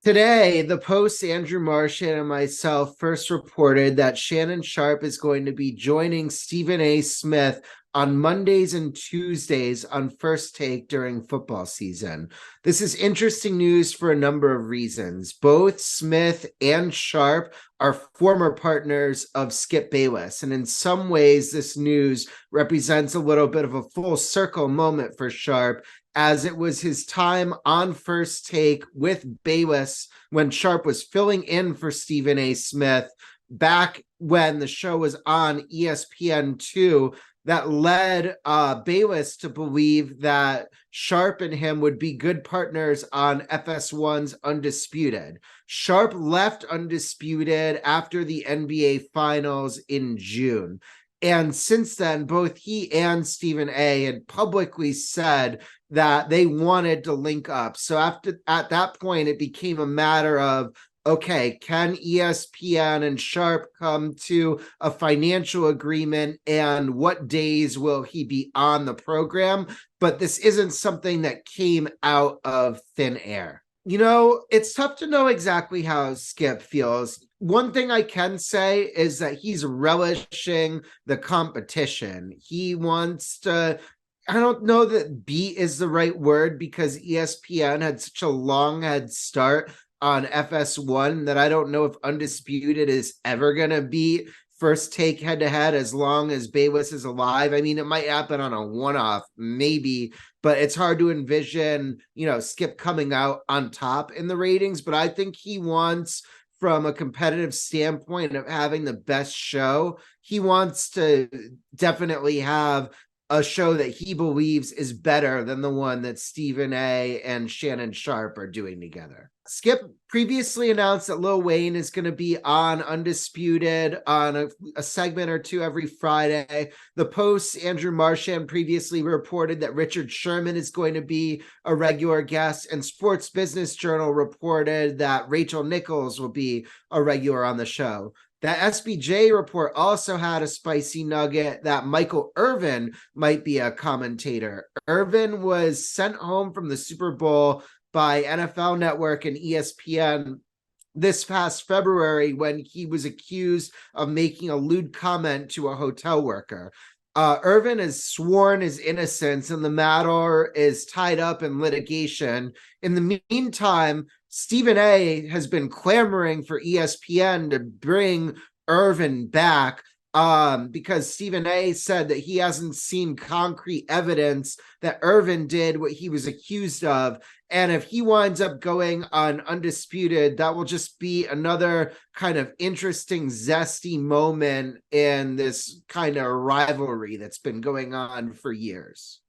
Today, the Post, Andrew Marchand, and myself first reported that Shannon Sharpe is going to be joining Stephen A. Smith on Mondays and Tuesdays on First Take during football season. This is interesting news for a number of reasons. Both Smith and Sharpe are former partners of Skip Bayless, and in some ways, this news represents a little bit of a full circle moment for Sharpe, as it was his time on First Take with Bayless when Sharpe was filling in for Stephen A. Smith back when the show was on ESPN2, that led Bayless to believe that Sharpe and him would be good partners on FS1's Undisputed. Sharpe left Undisputed after the NBA Finals in June. And since then, both he and Stephen A. had publicly said that they wanted to link up. So at that point, it became a matter of, okay, can ESPN and Sharpe come to a financial agreement, and what days will he be on the program? But this isn't something that came out of thin air. You know, it's tough to know exactly how Skip feels. One thing I can say is that he's relishing the competition. He wants to, I don't know that beat is the right word, because ESPN had such a long head start on FS1 that I don't know if Undisputed is ever going to beat First Take head to head as long as Bayless is alive. I mean, it might happen on a one-off, maybe, but it's hard to envision, Skip coming out on top in the ratings. But I think he wants, from a competitive standpoint of having the best show, he wants to definitely have a show that he believes is better than the one that Stephen A. and Shannon Sharpe are doing together. Skip previously announced that Lil Wayne is going to be on Undisputed on a segment or two every Friday. The Post, Andrew Marchand, previously reported that Richard Sherman is going to be a regular guest, and Sports Business Journal reported that Rachel Nichols will be a regular on the show. That SBJ report also had a spicy nugget that Michael Irvin might be a commentator. Irvin was sent home from the Super Bowl by NFL Network and ESPN this past February when he was accused of making a lewd comment to a hotel worker. Irvin has sworn his innocence, and the matter is tied up in litigation. In the meantime, Stephen A. has been clamoring for ESPN to bring Irvin back, because Stephen A. said that he hasn't seen concrete evidence that Irvin did what he was accused of. And if he winds up going on Undisputed, that will just be another kind of interesting, zesty moment in this kind of rivalry that's been going on for years.